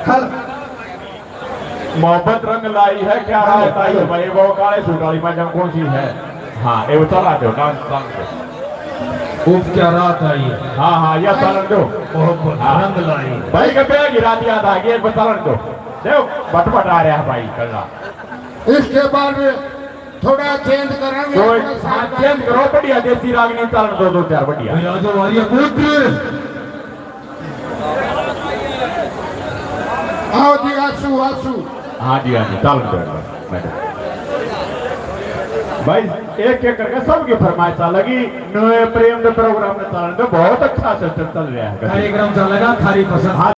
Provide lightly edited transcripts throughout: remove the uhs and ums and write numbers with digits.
खल मोहब्बत रंग लाई है क्या होता है भाई वो काले सूट वाली पहचान कौन सी है। हाँ ये वो चला दो डांस डांस दो। उपचारात आई है। हाँ हाँ यह चलन दो। मोहब्बत हाँ रंग लाई। भाई का पेड़ गिरा दिया था ये चलन दो। देखो बटबट आ रहा है भाई कल्ला। इसके बाद थोड़ा चेंज करेंगे। तो हाँ चेंज करो बढ़िया देसी रागनी चलन दो दो चार बढ़िया। राजा वाली पुत्र आओ जी आंसू आंसू। हाँ जी चलन दो मैडम। भाई एक एक करके सबकी फरमाइश लगी नए प्रेम के प्रोग्राम में चलन दो बहुत अच्छा सिस्टम चल रहा है कार्यक्रम चलेगा थारी पसंद। हाँ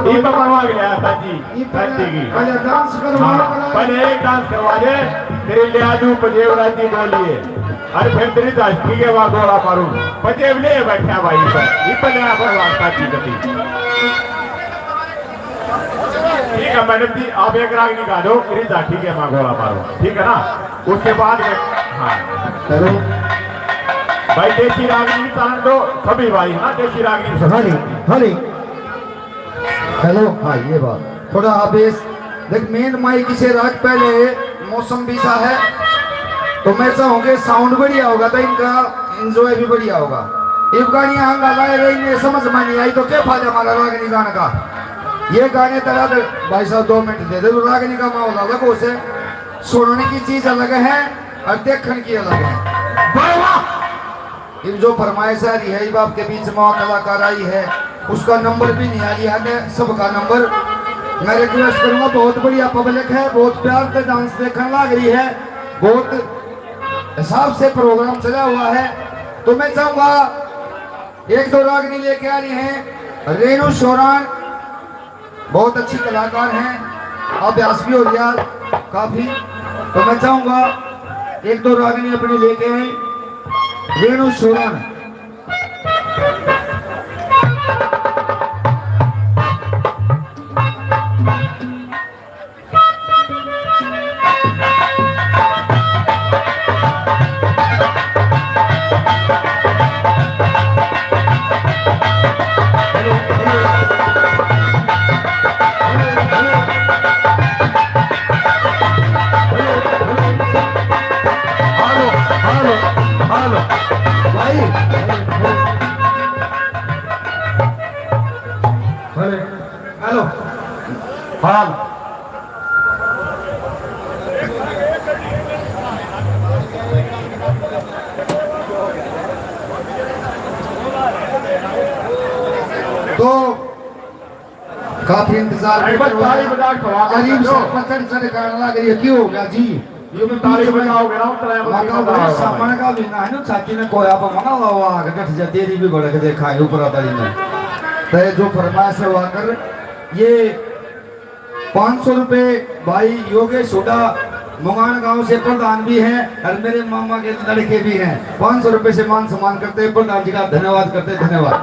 ये बनवा गया था जी शादी की। पहले डांस करवा हाँ, पहले एक डांस करवा दे तेरे लियादू पजेवरा जी बोलिए अरे फिर तेरी दास ठीक है वहां गोला मारू पजेव ले बैठा भाई पर ये पहले पर वास्ता की गति ठीक है मैडम जी आप एक राग निकाल दो तेरी दास ठीक है वहां गोला मारो ठीक है ना उसके बाद हाँ हेलो भाई देसी रागनी तान दो सभी भाई ना देसी रागनी हनी हनी हेलो हाँ ये बात थोड़ा आवेश देख मेन माइक से रात पहले मौसम भी सा है तो मैं चाहूँगा साउंड बढ़िया होगा तो इनका एंजॉय भी बढ़िया होगा। ये गाने यहाँ गा रहे इन्हें समझ में नहीं आई तो क्या फायदा हमारा रागनी गाने का। ये गाने तरह भाई साहब 2 मिनट दे दे तो रागनी का माहौल अलग हो से सुनने की चीज अलग है और देखने की अलग है। ये जो फरमाइश आ रही है ये आपके बीच में कलाकार आई है उसका नंबर भी नहीं आ रही है सबका नंबर मैं रिक्वेस्ट करूंगा। बहुत बढ़िया पब्लिक है बहुत प्यार से डांस देखने लग रही है बहुत हिसाब से प्रोग्राम चला हुआ है तो मैं चाहूंगा 1-2 रागनी लेके आ रही हैं रेणु शोरान बहुत अच्छी कलाकार हैं अभ्यास भी हो गया काफी तो मैं चाहूंगा 1-2 रागनी अपनी लेके आए रेणु शोरान। हेलो हाल तो काफी इंतजार अरे बस ताली बजा के खवा करीब दो। से पचड़ चढ़ करने लग रही है क्यों हो गया जी ये में ताली बजाओगे ना उतना मका भाई सामान का भी ना है ना छाती ने कोया पर मंगा लावा आगे गठ जा तेरी भी बड़क देखा है ऊपर ताली में तो जो फरमाइश है वाकर ये 500 रुपए भाई योगेश हुडा मुंगान गांव से प्रधान भी हैं और मेरे मामा के लड़के भी हैं 500 रुपए से मान सम्मान करते हैं प्रधान जी का धन्यवाद करते हैं धन्यवाद।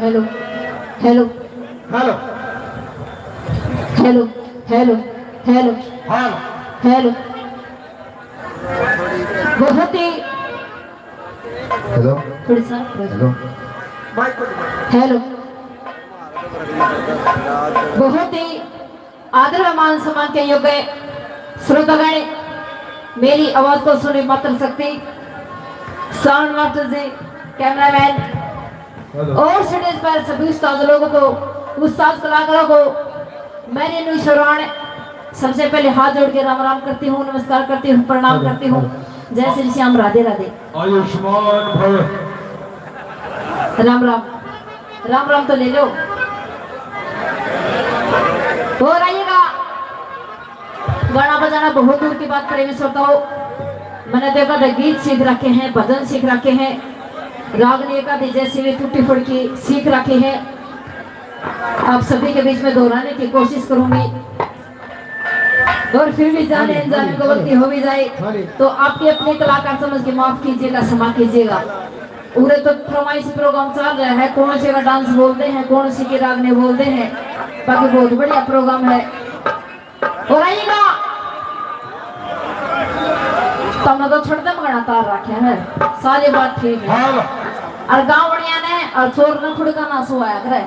Hello hello hello hello hello hello हाल हेलो बहुत ही हेलो थोड़ी सा हेलो हेलो बहुत ही आदर व मान सम्मान के योग्य श्रोतागण मेरी आवाज को सुने मात्र सकती साउंड मास्टर जी कैमरामैन और स्टेज पर सभी उस्ताद लोगों को उस्ताद कलाकारों को मैं रेणु शोरान सबसे पहले हाथ जोड़ के राम राम करती हूँ नमस्कार करती हूँ प्रणाम करती हूँ जय श्री श्याम राधे राधे आयुष्मान भव राम राम राम राम तो ले लो और आइएगा गाना बजाना बहुत दूर की बात प्रेमी श्रोता हो मैंने देखा था गीत सीख रखे हैं भजन सीख रखे हैं रागनी का भी जैसे भी टूटी फुटकी सीख रखे हैं आप सभी के बीच में दोहराने की कोशिश करूंगी और फिर भी जाने अनजाने को गलती हो भी जाए तो आपके अपने कलाकार समझ के माफ कीजिएगा, क्षमा कीजिएगा। पूरे तो फरमाइश प्रोग्राम चल रहा है, कौन से का डांस बोलते हैं, कौन सी के रागने बोलते हैं, बाकी बहुत बढ़िया प्रोग्राम है। और आइएगा तुमने तो छोड़ते मगना तार रखे है, सारी बात ठीक है। और गाँव बढ़िया ने और चोर ने खुड़का ना सोया करे,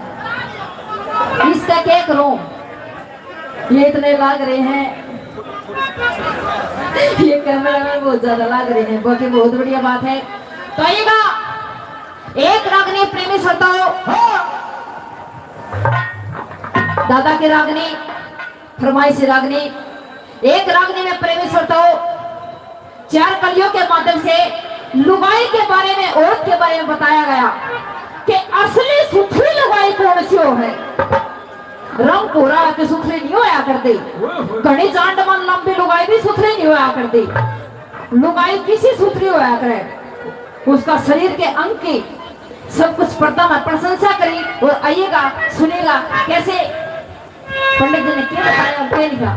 इसका क्या करूं, ये इतने लाग रहे हैं, ये कैमरा में बहुत ज्यादा लाग रहे हैं, बाकी बहुत बढ़िया बात है। तो आइएगा एक रागनी प्रेमी श्रोताओं, दादा की रागनी फरमाइशी रागनी, एक रागनी में प्रेमी श्रोताओं 4 कलियों के माध्यम से लुगाई के बारे में, औरत के बारे में बताया गया कि असली सुथरी लुगाई कौन सी हो है। रंग पूरा के सुथरे नहीं होया करते, घनी जान मन लंबी लुगाई भी सुथरे नहीं होया करती। लुगाई किसी सुथरी होया करे, उसका शरीर के अंग की सब कुछ पर्दा में प्रशंसा करी। और आइएगा सुनेगा कैसे पंडित जी ने क्या बताया और क्या लिखा।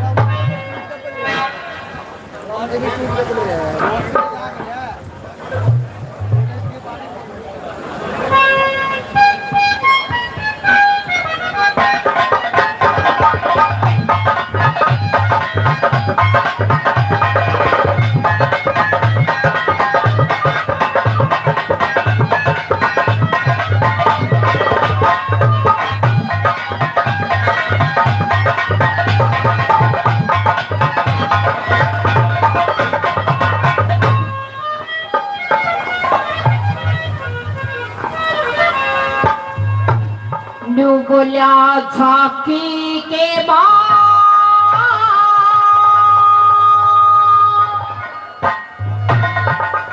बोलिया झांकी के बाद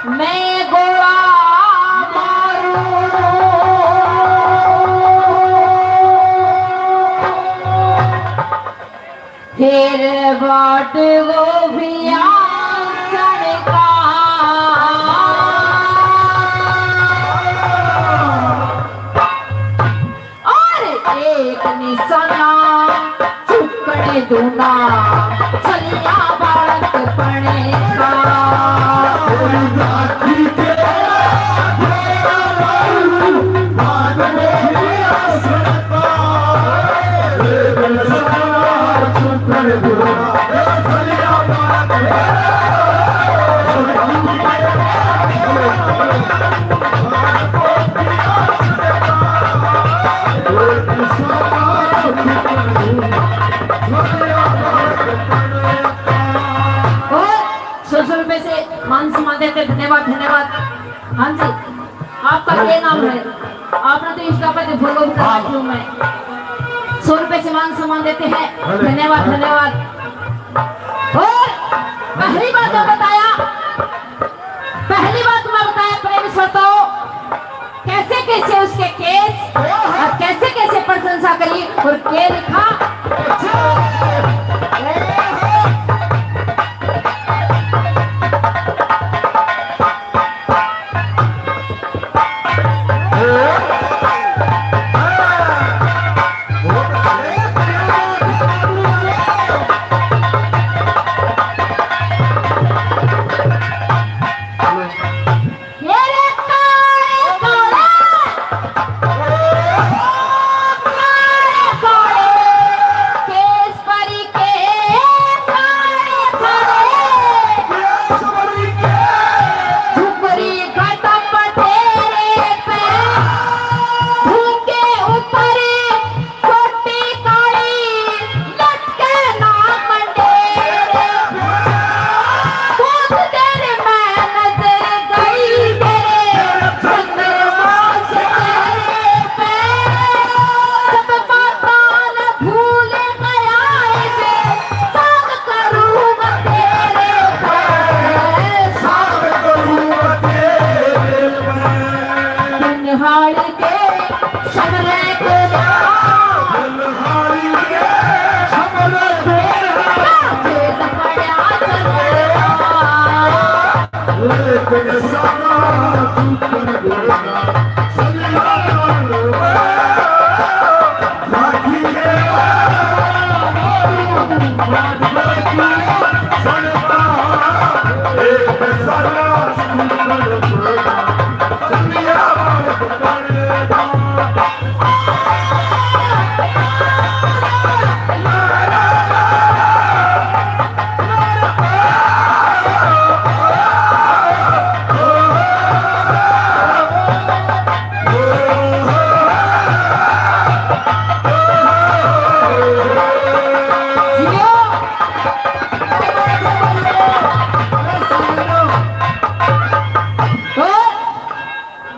मैं गोला मारूं, फिर बाट वो भी आंचल का एक निशाना चुकड़े दूना चलिया बालक पड़े का। मान सम्मान देते, धन्यवाद धन्यवाद। हाँ जी, आपका क्या नाम है? आपने तो इसका पता फॉलो करा क्यों मैं 100 रुपए से मान सम्मान देते हैं, धन्यवाद धन्यवाद। और पहली बात मैं बताया प्रेमी श्रोताओं, कैसे कैसे उसके केस और कैसे कैसे प्रशंसा करी और क्या लिखा।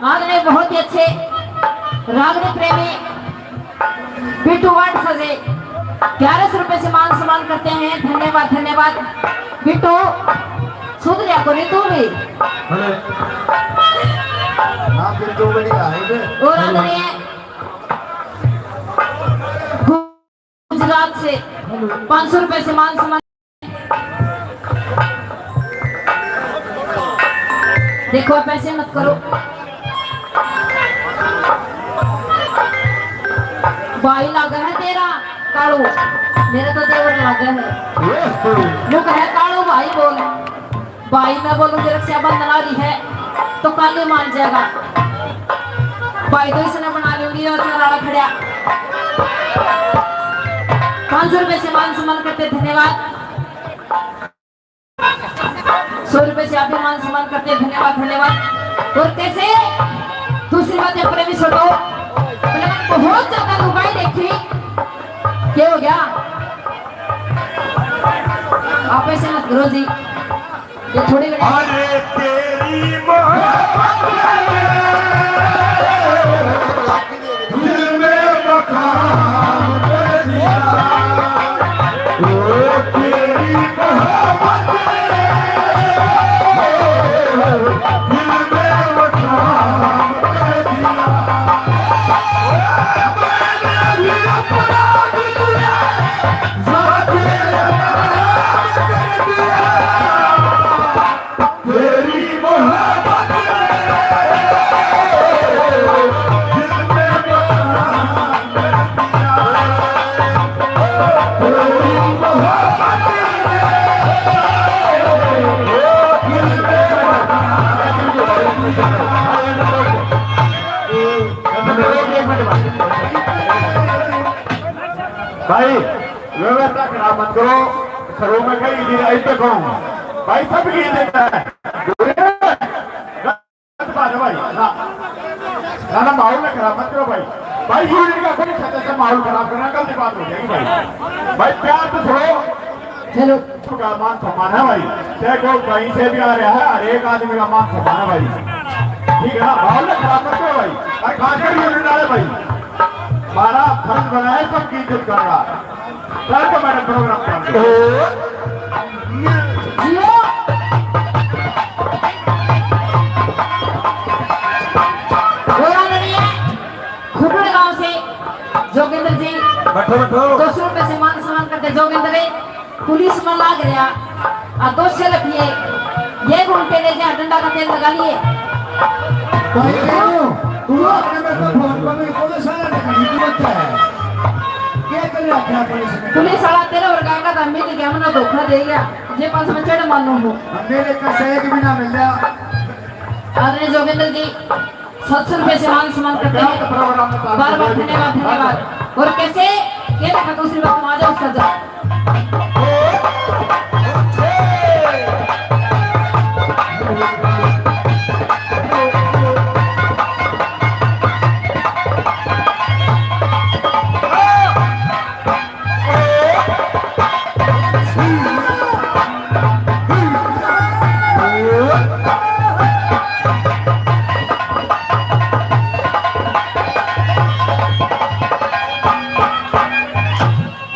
आदरणीय बहुत ही अच्छे रागनी प्रेमी बिट्टू वाट सजे 1100 रुपए से मान सम्मान करते हैं। धन्यवाद धन्यवाद बिट्टू सुध लिया को तू भी हाँ फिर जो बढ़िया है बे। और आदरणीय गुजरात से 500 रुपए से मान सम्मान। देखो आप ऐसे मत करो, भाई लागा है तेरा कालू, मेरा तो देवर लागा है। लोग है कालू भाई बोल, भाई मैं बोलूंगी रक्षाबंधन आ रही है तो काली मान जाएगा। भाई तो इसने बना लूंगी और चराड़ा खड़ा 500 रुपए से मान सम्मान करते। धन्यवाद। 100 रुपए से आप मान सम्मान करते। धन्यवाद धन्यवाद। और कैसे दूसरी बात है प्रेमी छोटो बहुत ज्यादा दुबई देखी क्या हो गया, आप ऐसे मत करो जी, ये थोड़ी अरे तेरी मोहब्बत दिल में मकान कर दिया, ओ तेरी मोहब्बत दिल में मकान कर दिया। भाई व्यवस्था खराब मत करो, सरों में कहीं ऐसे कहूँ भाई सब गीत देता है भाई ना माहौल में खराब मत करो भाई। भाई यूनिट का कोई सदस्य से माहौल खराब करना गलत बात हो जाएगी भाई। भाई प्यार तो छोड़ो, चलो का मान सम्मान है भाई, चाहे कोई कहीं से भी आ रहा है, हर एक आदमी का मान सम्मान है भाई, ठीक है ना। माहौल में खराब मत करो भाई, और खासकर यूनिट डाले भाई। हमारा फर्ज बना है सबकी इज्जत करना, तो मैंने प्रोग्राम जियो खुटड़ गांव से जोगिंदर जी बैठो बैठो 200 रुपए से मान सम्मान करते। जोगिंदर पुलिस में लाग रहा और 200 रखिए, ये घंटे ले जा डंडा का तेल लगा लिए। तू अपने में तो फोन पर मेरे को सारा नहीं बच्चा है, क्या कर रहा है पुलिस में? पुलिस वाला तेरे और गांगा था मिल गया, हमने धोखा दे गया, ये पास में चढ़ मानो हो मेरे का सहयोग भी ना मिल रहा। आदरणीय जोगिंदर जी 700 रुपए से मान सम्मान करते हैं। बार बार धन्यवाद धन्यवाद। और कैसे ये देखा दूसरी बात आ जाओ उसका जा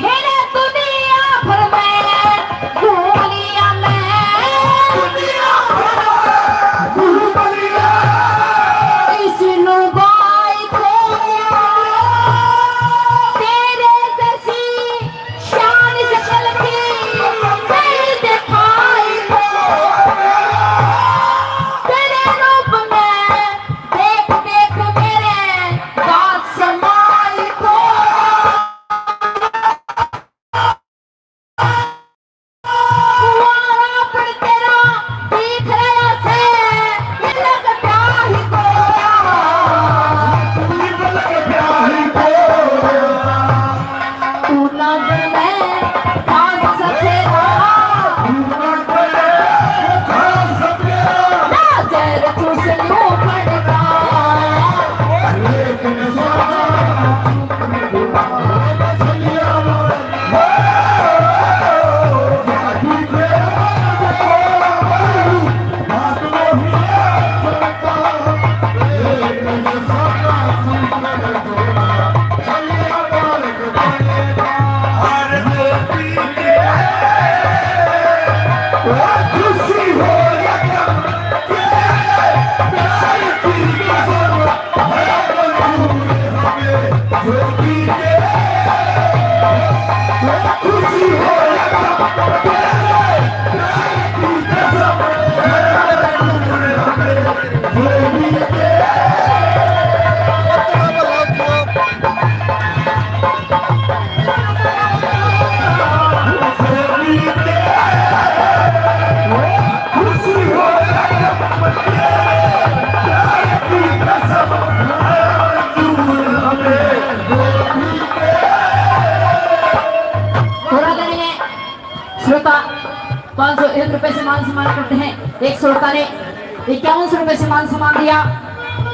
हेरे दुनिया भर श्रोता 501 रुपए से मान सम्मान करते हैं। एक श्रोता ने 51 रुपए से मान सम्मान दिया,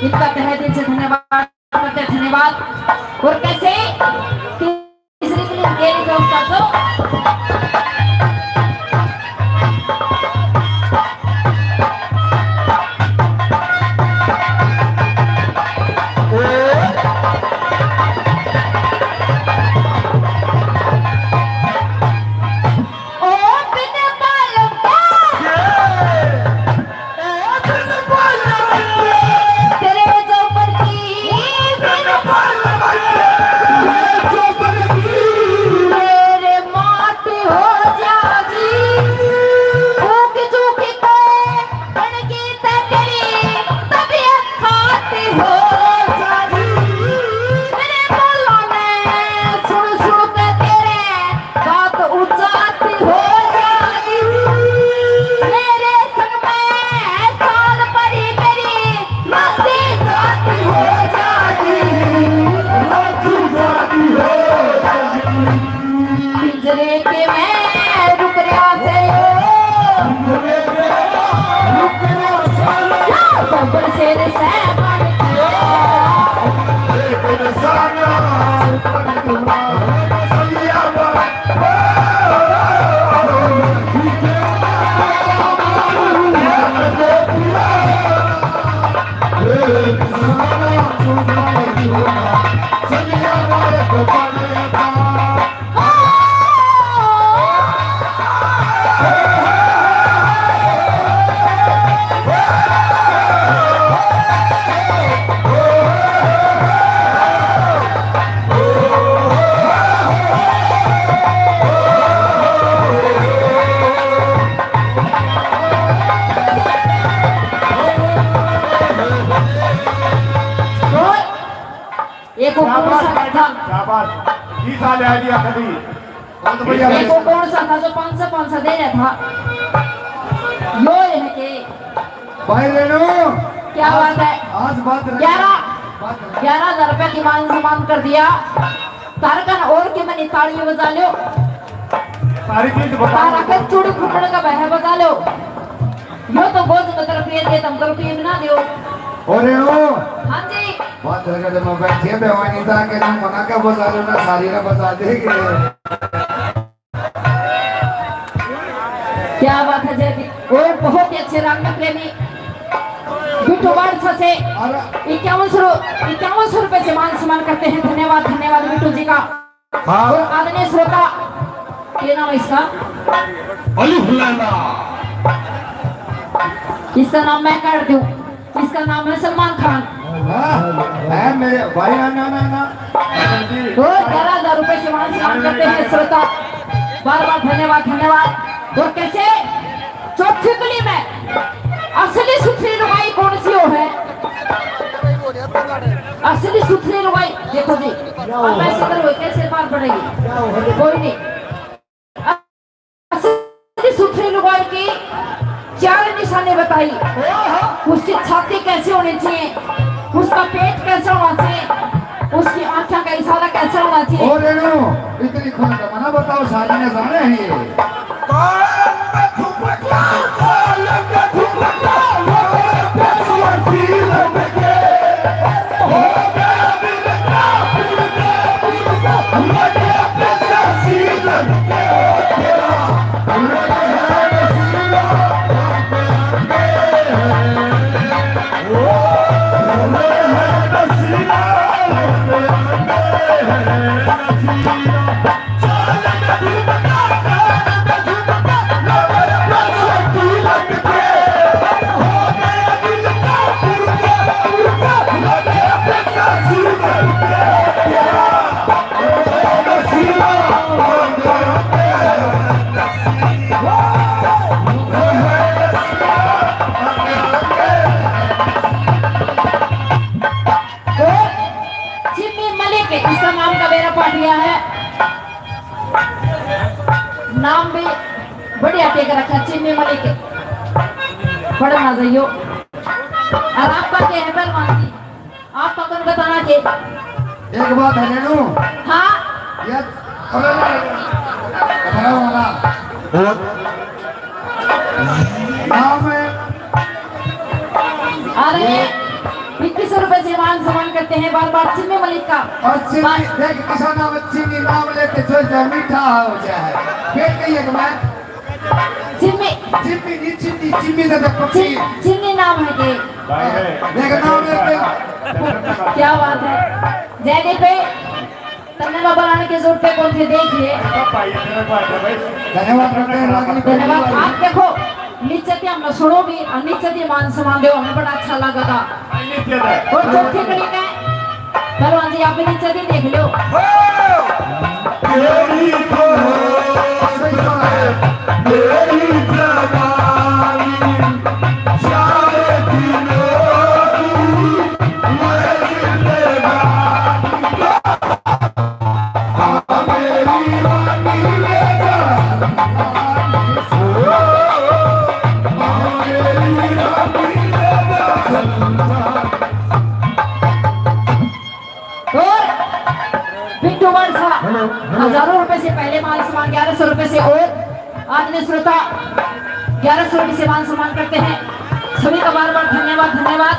इनका तहे दिल से धन्यवाद करते हैं। धन्यवाद। और कैसे तीसरी फिल्म गेली दोस्त तो देखो कौन सा था जो 500 दे रहा था। यो है कि भाई रेनू क्या बात है, आज बात 11,000 रुपए की मान सम्मान कर दिया। तारकन और के मैंने तालियां बजा लो, सारी चीज तारकन चूड़ी फुटने का बह बजा लो। यो तो बहुत मतलब प्रिय दे तुम करो प्रिय ना दियो। और रेनू हाँ जी बात करके मैं बैठे बेवानी था कि तुम मना का बजा लो ना सारी ना बजा देगी। क्या बात है जय। और बहुत ही अच्छे रंग प्रेमी बिट्टू बाड़सा से 51 रुपए से मान सम्मान करते हैं। धन्यवाद धन्यवाद बिट्टू जी का। और आदरणीय श्रोता क्या नाम है इसका? इसका नाम मैं कर दूं, इसका नाम है सलमान खान। है मेरे भाई ना ना ना 11,000 रुपए से मान सम्मान करते हैं श्रोता। बार बार धन्यवाद धन्यवाद। और कैसे चौथी कली में असली सुथरी रुबाई कौन सी हो है? असली सुथरी रुबाई देखो जी, अब ऐसे करो कैसे पार पड़ेगी? कोई नहीं। असली सुथरी रुबाई की 4 निशाने बताई। उसकी छाती कैसे होनी चाहिए, उसका पेट कैसा होना चाहिए, उसकी आंखों का इशारा कैसा होना चाहिए। और रेनू इतनी खुल का मना बताओ सारी ने जाने हैं। इसका नाम का मेरा पाटिया है, नाम भी बढ़िया टेक रखा चिम्मी मलिक। बड़ा मजा यो। और आपका क्या है पहलवान जी, आपका कौन बताना के? एक बात है रेनू। हाँ ये और नाम है अरे 21 रुपए से मान सम्मान करते हैं बार बार चिन्मय मलिक का। और चीनी देख किसान नाम चीनी नाम लेके जो जो मीठा हो जाए फिर कहिए कि मैं चिन्मय चिम्मी चिम्मी चिम्मी ने तो पक्षी चिन्नी नाम है ये। देख नाम लेके क्या बात है जयदेव पे तन्ने बाबा रानी के जोर पे कौन थे देखिए। धन्यवाद करते हैं रागनी को। धन्यवाद। आप देखो नीचे थी हम सुनो भी और नीचे थी मान सम्मान दो हमें बड़ा अच्छा लगा था। और चौथी कड़ी में पहलवान जी आप भी नीचे थी देख लो। तेरी तेरी जवानी सारे दिलों की मेरी और पिंटू वर्षा हजारों रुपए से पहले मान सम्मान 1100 रुपए से और आज ने श्रोता 1100 रुपए से मान सम्मान करते हैं। सभी का बार बार धन्यवाद धन्यवाद।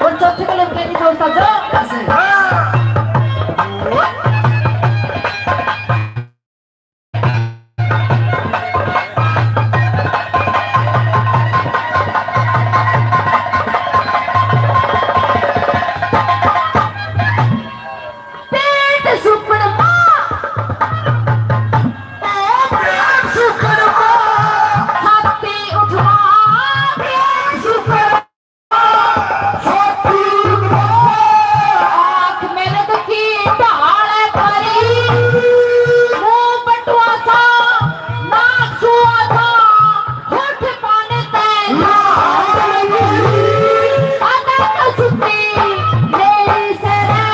और चौथे को लेकर लिखा उसका जो पेट सुपरमा छाती उठवा आँख मेरे दुखी ढाल भरी मुंह बटुआ सा नाक सुआ सा होठ पाने तैना अदक सुती मेरी सरे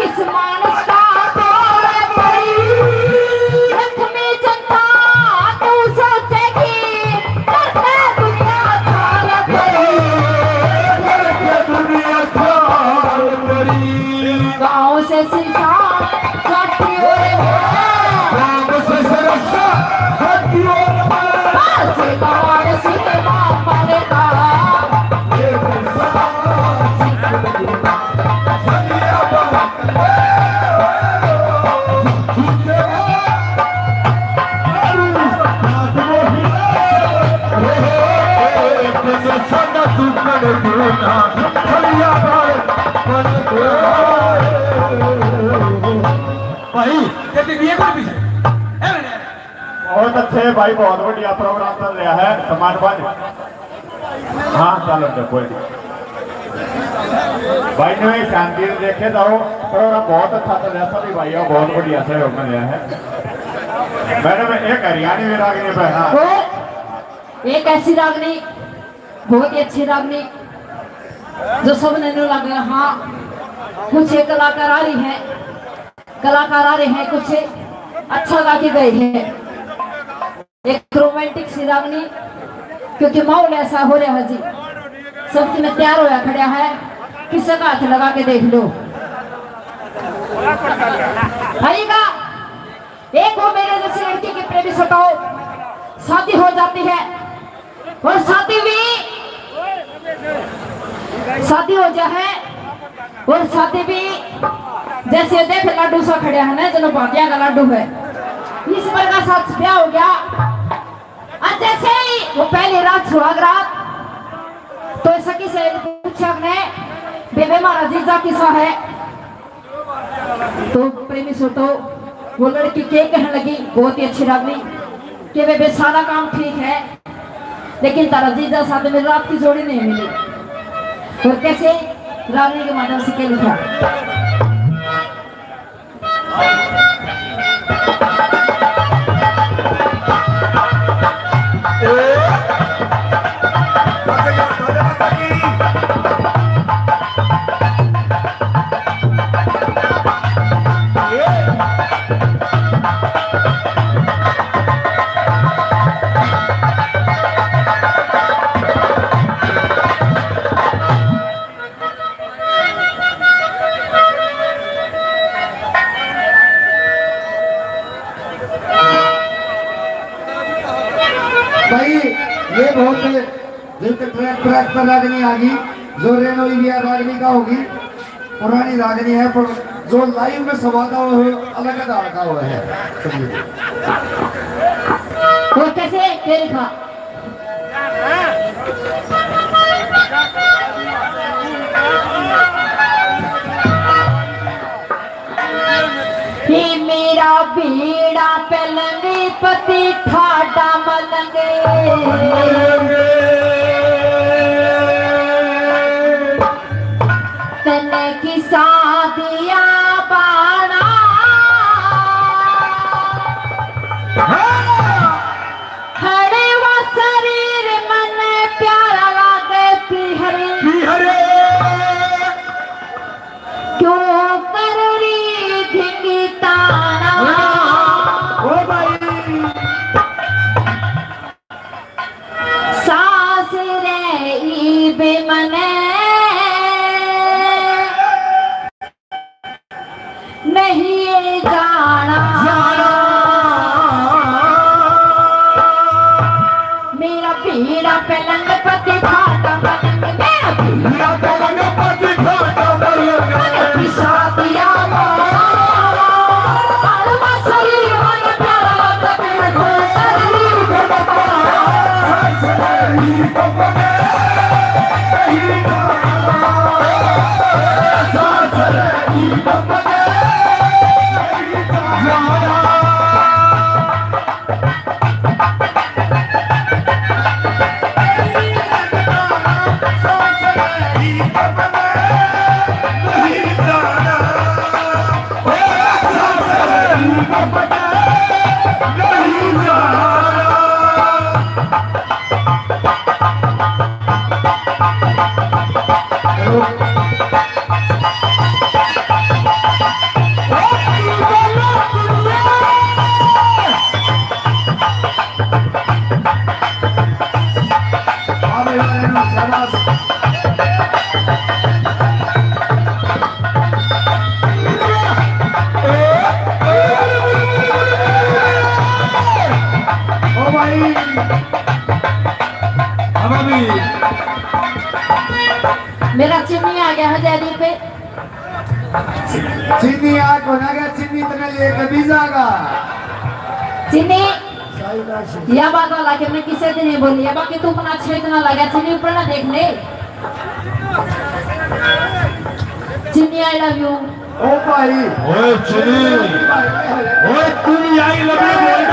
इस मानस का तोड़ पड़ी लक्ष्मी जनता तू सोचेगी करते दुनिया खाल पड़ी दुनिया खाल करी गाँव से सीसा काटी और राम से सरसा हटी और से गाँव से मामा ने कहा भाई ये दिए को पीछे बहुत अच्छे भाई बहुत बढ़िया प्रोग्राम चल रहा है सम्मान बन हाँ चलो तो कोई नहीं। भाई ने शांति से देखे तो प्रोग्राम बहुत अच्छा चल रहा है सभी भाइयों बहुत बढ़िया सहयोग मिल रहा है। मैडम एक हरियाणी में रागनी पे हाँ और एक ऐसी रागनी बहुत ही अच्छी रागनी जो सब ने लगे हाँ कुछ एक कलाकार आ रही है कलाकार आ रहे हैं कुछ अच्छा गा के गए हैं एक रोमांटिक सी रागनी क्योंकि माहौल ऐसा हो रहा है जी सब में तैयार होया खड़ा है किसी का हाथ लगा के देख लो हरीगा एक वो मेरे जैसी लड़की की प्रेमी सताओ शादी हो जाती है और शादी हो जाए और शादी भी जैसे देख लाडू सा खड़ा है ना चलो भाग्या का लाडू है इस पर का साथ ब्याह हो गया और जैसे ही वो पहली रात सुहाग रात तो सखी से पूछा ने बेबे मारा जीजा किसा है तो प्रेमी सोतो वो लड़की के कहने लगी बहुत ही अच्छी रागनी कि बेबे सारा काम ठीक है लेकिन तारा जीजा साथ में रात की जोड़ी नहीं मिली और कैसे रागनी के माध्यम से क्या लिखा भाई ये बहुत जिनके ट्रैक ट्रैक पर रागनी आ गई, जो रेनोई भी रागनी का होगी, पुरानी रागनी है, पर जो लाइव में संवादा हो अलग अलग का हुआ है। चलिए वो कैसे खेल था ही मेरा बीड़ा पलंगी पति ठाडा मलंगे तने की सादिया बाणा हरे वो शरीर मन प्यारा लागे पिहरे क्यों कर रही धिंगी ताना ओ भाई सास रे ई मने नहीं जाना मेरा पीड़ा पलंग पति खाता पलंग मेरा पीड़ा पलंग पति खाता पलंग शादिया मेरा चिन्नी आ गया है जैदी पे चीनी आग बना गया, चीनी तने ले कभी जागा चिन्नी यह बात वाला कि मैं किसे दिन नहीं बोली है बाकी तू अपना अच्छे इतना लगा चिन्नी ऊपर ना देखने चिन्नी आई लव यू ओ भाई ओए चली ओए तुम आई लव यू बोल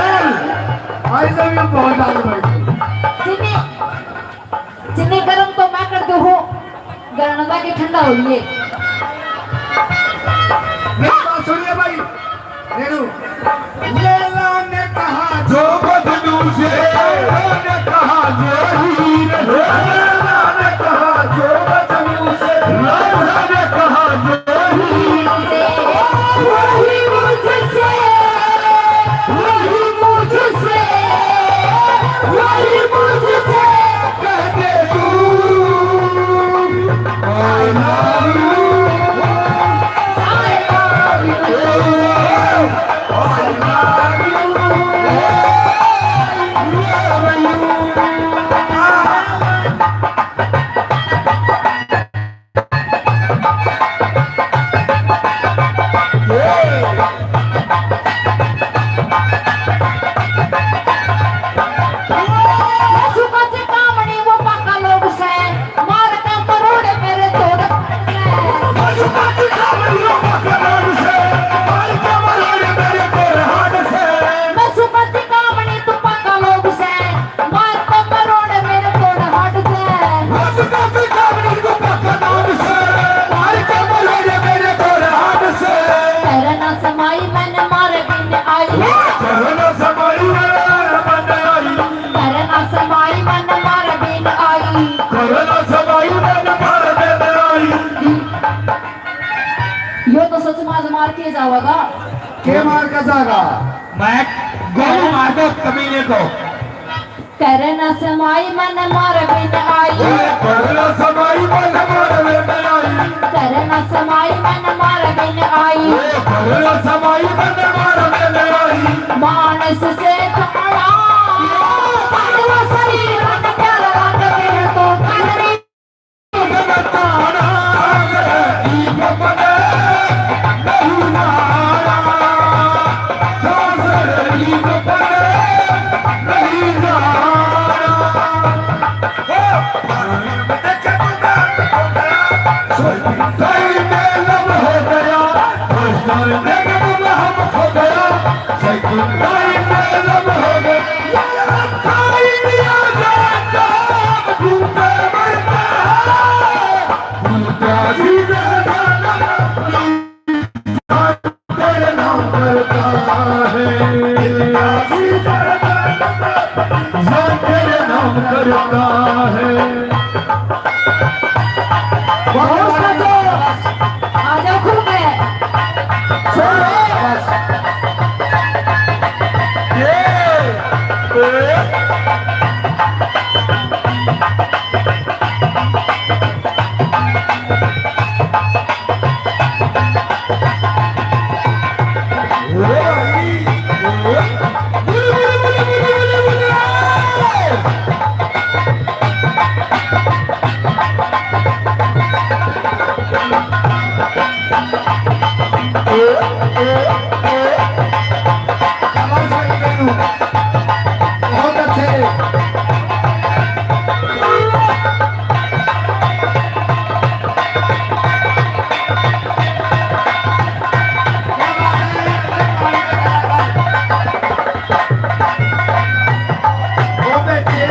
आई लव यू बहुत ज्यादा भाई। चिन्नी चिन्नी गरम तो मैं कर दू हूँ गरम जाके ठंडा हो लिए मेरी बात सुनिए भाई, रेणु लैला ने कहा जो बदलू से ने कहा जो हीर लैला ने कहा जो बदलू से लैला ने कहा जो हीर वही मुझसे कह दे तू I love you मार के जाओगा के मार का जागा मैं गोली मार दो कमीने को करना समाई मन मार बिन आई करना समाई मन मार बिन आई करना समाई मन मार बिन आई करना समाई मन मार बिन आई मानस से खड़ा काम करता है। बहुत बचो, आ जाओ खुल के। बहुत अच्छे। ओ बेटे, ये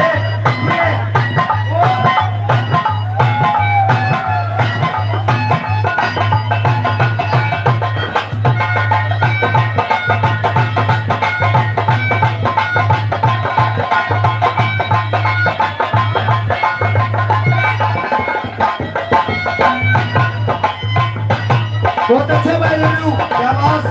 बहुत अच्छे भाई रेनू, क्या बात।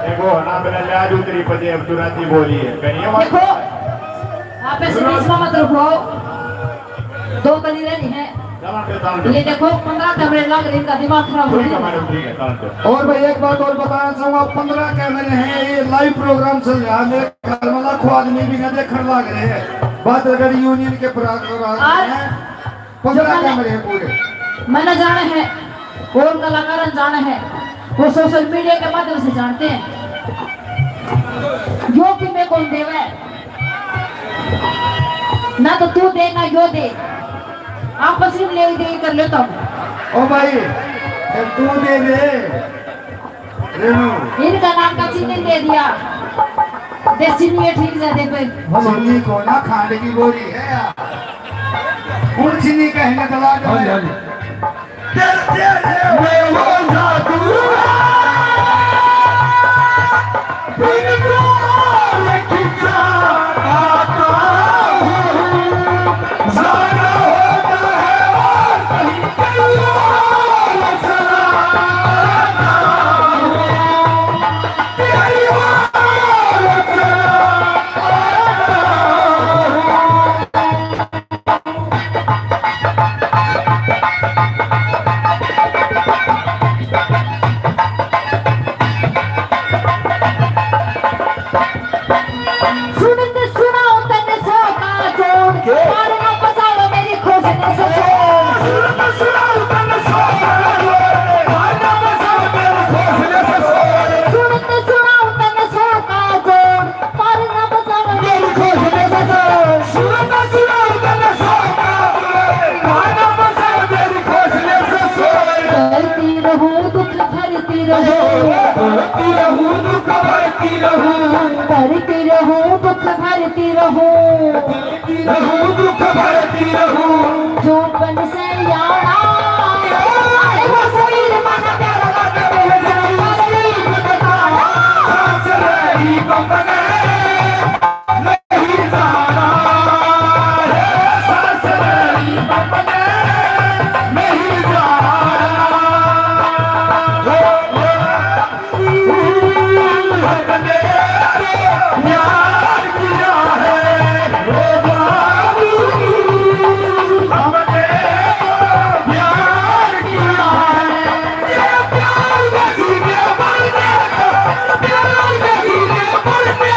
देखो ना मेरा लाज उतरी पति अब तुरंत ही बोली है कहीं देखो, आप ऐसे बीच में मत रुको। 2 गली रहनी है। ये देखो 15 कैमरे लग रहे, इनका दिमाग खराब हो गया। और भाई एक बात और बताना चाहूंगा, 15 कैमरे हैं, ये लाइव प्रोग्राम चल रहा है। मेरे घर में लाखों आदमी भी ना देखने लग रहे हैं। बादलगढ़ यूनियन के प्रोग्राम हैं, 15 कैमरे हैं पूरे। मैंने जाना है, कौन कलाकार जाना है, वो सोशल मीडिया के माध्यम से जानते हैं। यो कि मैं कौन देवे, ना तो तू दे ना यो दे, आपस में ले दे कर लेता हूँ। ओ भाई तू दे दे रेनू, इनका नाम का चीनी दे दिया, दे चीनी ठीक से दे पे। चीनी को ना खाने की गोली है यार, उन चीनी कहने दला दो। मैं वो जादू करती रहूं दुख भरती रहूं दुख भरती रहूं जो बन से यारा अरे वो शरीर मन प्यारा सांस रही बने नहीं जाना सांस रही बने नहीं जाना प्यार किया है हमने प्यार किया है ये प्यार में जीने मरने प्यार में जीने मरने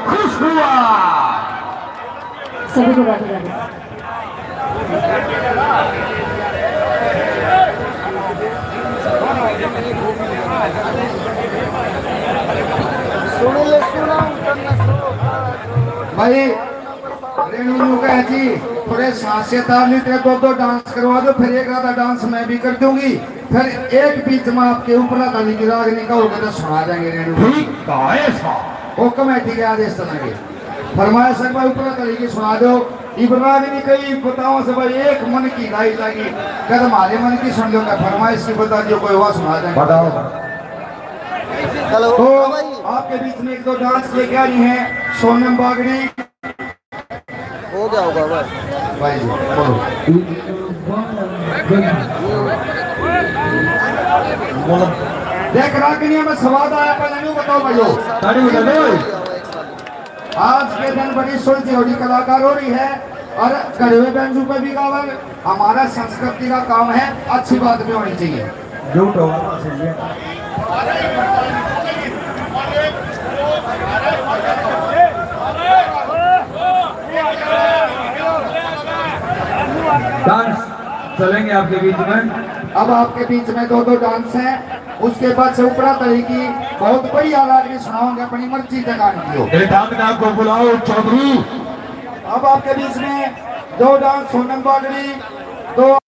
खुश हुआ। सभी को राधे राधे। भाई रेणु कहे जी थोड़े सांसें तार लीजिए, दो डांस करवा दो, फिर एक आधा डांस मैं भी कर दूंगी, फिर एक बीच में आपके ऊपर ताली की राग निकालोगे तो सुना देंगे रेणु। ठीक है सा वो कमेटी के आदेश तरह फरमाया सर भाई ऊपर ताली की सुना दो। इब्राहिम कई बताओ से भाई एक मन की गाई लगी, कद हमारे मन की सुन लो, फरमाइश की बता दियो, कोई वह सुना देंगे। बताओ। तो आपके बीच में एक दो डांस लेके आ रही है सोनम बागड़ी। हो गया होगा भाई जी बोलो। देख रागनिया में स्वाद आया, पहले नहीं बताओ भाइयों। आज के दिन बड़ी सुलझी होगी कलाकार हो रही है, और कड़वे बेंजू पे भी गावर हमारा संस्कृति का काम है, अच्छी बात भी होनी चाहिए। झूठ होगा डांस चलेंगे आपके बीच में। अब आपके बीच में दो डांस हैं, उसके बाद से ऊपरा तरह की बहुत बढ़िया राग भी सुनाओगे, अपनी मर्जी से गाने की हो। डांस को बुलाओ चौधरी। अब आपके बीच में दो डांस सोनम बागड़ी, दो